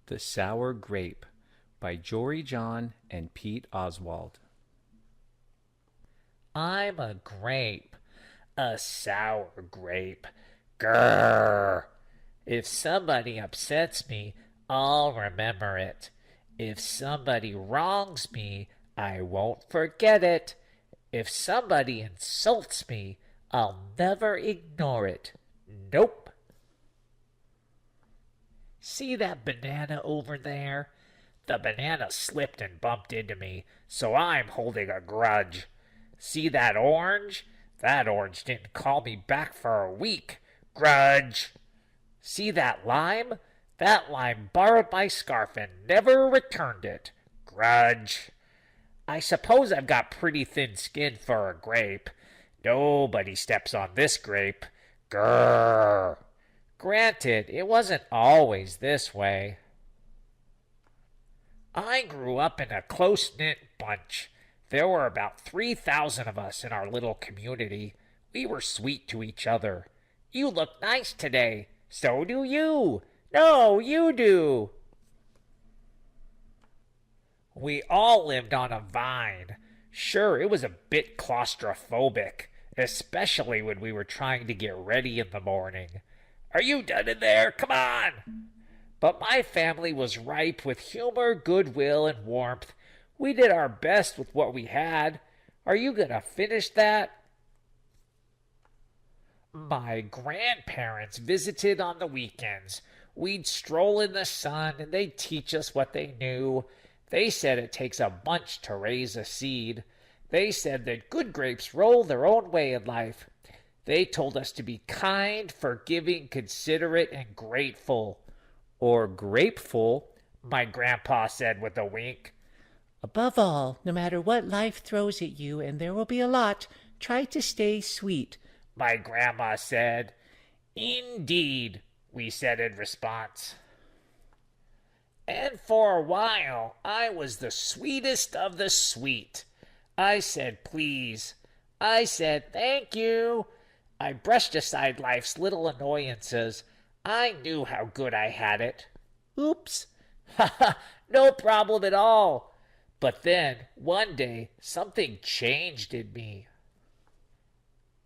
The Sour Grape by Jory John and Pete Oswald. I'm a grape, a sour grape. Grrr. If somebody upsets me, I'll remember it. If somebody wrongs me, I won't forget it. If somebody insults me, I'll never ignore it. Nope. See that banana over there? The banana slipped and bumped into me, so I'm holding a grudge. See that orange? That orange didn't call me back for a week. Grudge. See that lime? That lime borrowed my scarf and never returned it. Grudge. I suppose I've got pretty thin skin for a grape. Nobody steps on this grape. Grrr. Granted, it wasn't always this way. I grew up in a close-knit bunch. There were about 3,000 of us in our little community. We were sweet to each other. You look nice today. So do you. No, you do. We all lived on a vine. Sure, it was a bit claustrophobic, especially when we were trying to get ready in the morning. Are you done in there? Come on! But my family was ripe with humor, goodwill, and warmth. We did our best with what we had. Are you going to finish that? My grandparents visited on the weekends. We'd stroll in the sun, and they'd teach us what they knew. They said it takes a bunch to raise a seed. They said that good grapes roll their own way in life. They told us to be kind, forgiving, considerate, and grateful. Or grapeful, my grandpa said with a wink. Above all, no matter what life throws at you, and there will be a lot, try to stay sweet, my grandma said. Indeed, we said in response. And for a while, I was the sweetest of the sweet. I said please. I said thank you. I brushed aside life's little annoyances. I knew how good I had it. Oops. Ha ha, no problem at all. But then, one day, something changed in me.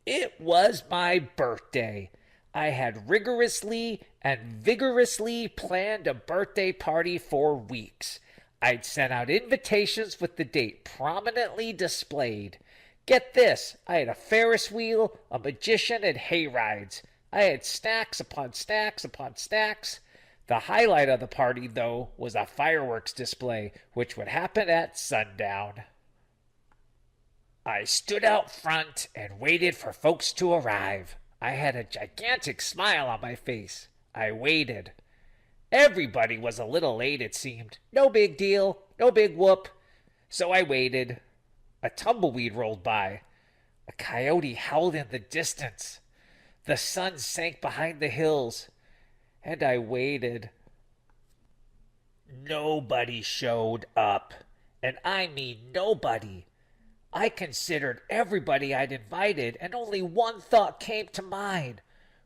It was my birthday. I had rigorously and vigorously planned a birthday party for weeks. I'd sent out invitations with the date prominently displayed. Get this, I had a Ferris wheel, a magician, and hay rides. I had snacks upon snacks upon snacks. The highlight of the party, though, was a fireworks display, which would happen at sundown. I stood out front and waited for folks to arrive. I had a gigantic smile on my face. I waited. Everybody was a little late, it seemed. No big deal, no big whoop. So I waited. A tumbleweed rolled by. A coyote howled in the distance. The sun sank behind the hills, and I waited. Nobody showed up, and I mean nobody. I considered everybody I'd invited, and only one thought came to mind.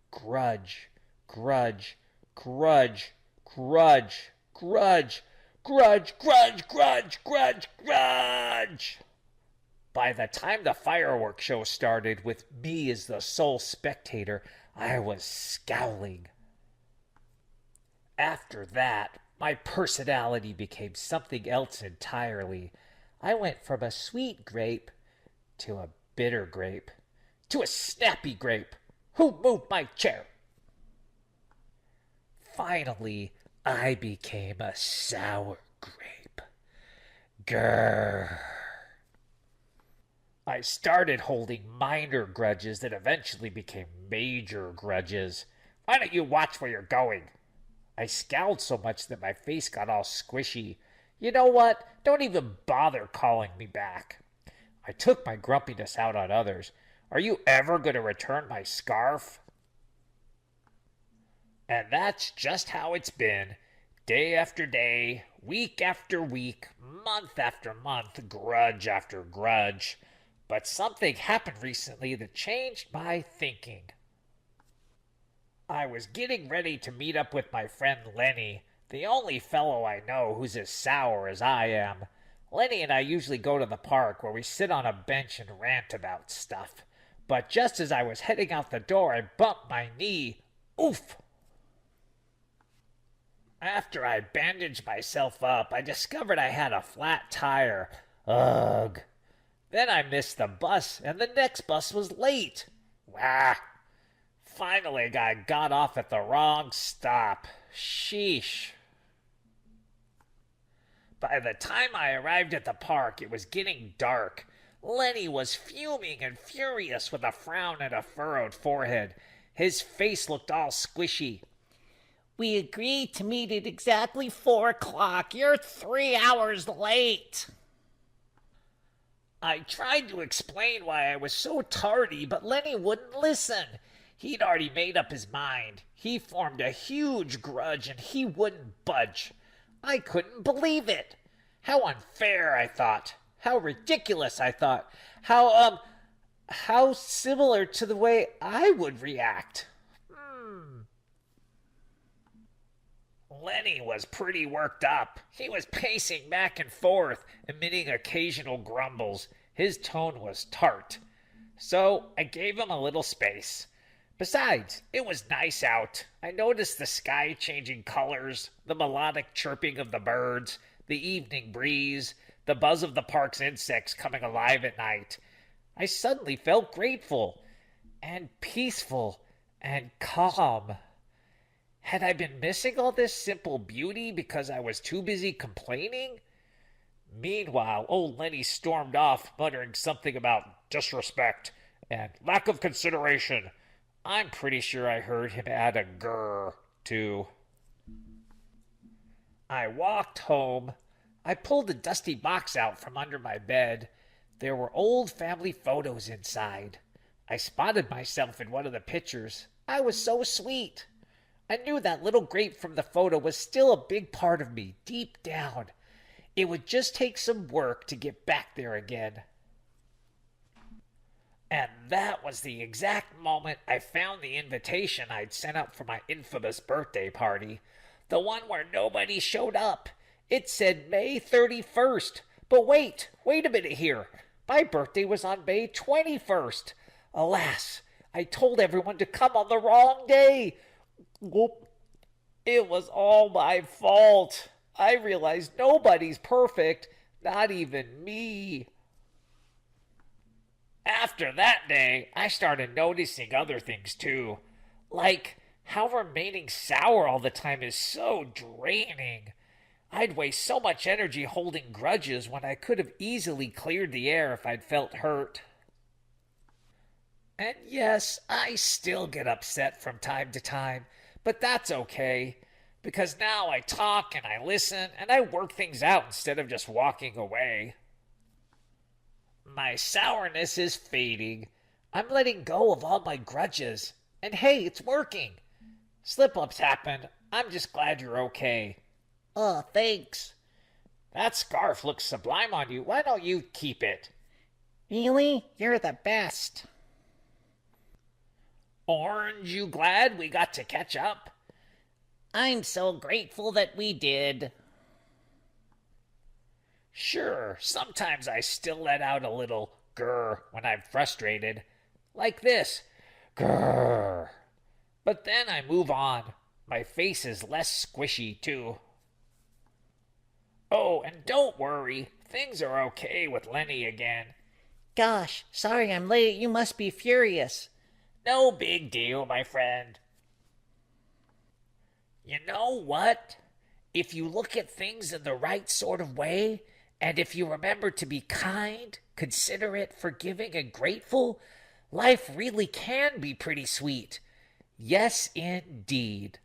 Grudge, grudge, grudge, grudge, grudge, grudge, grudge, grudge, grudge, grudge. By the time the fireworks show started, with me as the sole spectator, I was scowling. After that, my personality became something else entirely. I went from a sweet grape to a bitter grape to a snappy grape. Who moved my chair? Finally, I became a sour grape. Grrr. I started holding minor grudges that eventually became major grudges. Why don't you watch where you're going? I scowled so much that my face got all squishy. You know what? Don't even bother calling me back. I took my grumpiness out on others. Are you ever going to return my scarf? And that's just how it's been. Day after day, week after week, month after month, grudge after grudge. But something happened recently that changed my thinking. I was getting ready to meet up with my friend Lenny, The only fellow I know who's as sour as I am. Lenny and I usually go to the park where we sit on a bench and rant about stuff. But just as I was heading out the door, I bumped my knee. Oof! After I bandaged myself up, I discovered I had a flat tire. Ugh. Then I missed the bus, and the next bus was late. Wah! Finally, I got off at the wrong stop. Sheesh. By the time I arrived at the park, it was getting dark. Lenny was fuming and furious with a frown and a furrowed forehead. His face looked all squishy. We agreed to meet at exactly 4 o'clock. You're 3 hours late. I tried to explain why I was so tardy, but Lenny wouldn't listen. He'd already made up his mind. He formed a huge grudge and he wouldn't budge. I couldn't believe it. How unfair, I thought. How ridiculous, I thought. How similar to the way I would react. Lenny was pretty worked up. He was pacing back and forth, emitting occasional grumbles. His tone was tart. So I gave him a little space. Besides, it was nice out. I noticed the sky changing colors, the melodic chirping of the birds, the evening breeze, the buzz of the park's insects coming alive at night. I suddenly felt grateful and peaceful and calm. Had I been missing all this simple beauty because I was too busy complaining? Meanwhile, old Lenny stormed off, muttering something about disrespect and lack of consideration. I'm pretty sure I heard him add a grr, too. I walked home. I pulled a dusty box out from under my bed. There were old family photos inside. I spotted myself in one of the pictures. I was so sweet. I knew that little grape from the photo was still a big part of me, deep down. It would just take some work to get back there again. And that was the exact moment I found the invitation I'd sent up for my infamous birthday party. The one where nobody showed up. It said May 31st. But wait a minute here. My birthday was on May 21st. Alas, I told everyone to come on the wrong day. Whoop. It was all my fault. I realized nobody's perfect, not even me. After that day, I started noticing other things too. Like how remaining sour all the time is so draining. I'd waste so much energy holding grudges when I could have easily cleared the air if I'd felt hurt. And yes, I still get upset from time to time, but that's okay, because now I talk and I listen and I work things out instead of just walking away. My sourness is fading. I'm letting go of all my grudges. And hey, it's working. Slip-ups happened. I'm just glad you're okay. Oh, thanks. That scarf looks sublime on you. Why don't you keep it? Really? You're the best. Orange, you glad we got to catch up? I'm so grateful that we did. Sure, sometimes I still let out a little grr when I'm frustrated. Like this. Grr. But then I move on. My face is less squishy, too. Oh, and don't worry. Things are okay with Lenny again. Gosh, sorry I'm late. You must be furious. No big deal, my friend. You know what? If you look at things in the right sort of way, and if you remember to be kind, considerate, forgiving, and grateful, life really can be pretty sweet. Yes, indeed.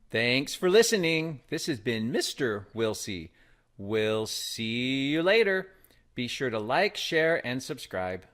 Thanks for listening. This has been Mr. Wilsey. We'll see you later. Be sure to like, share, and subscribe.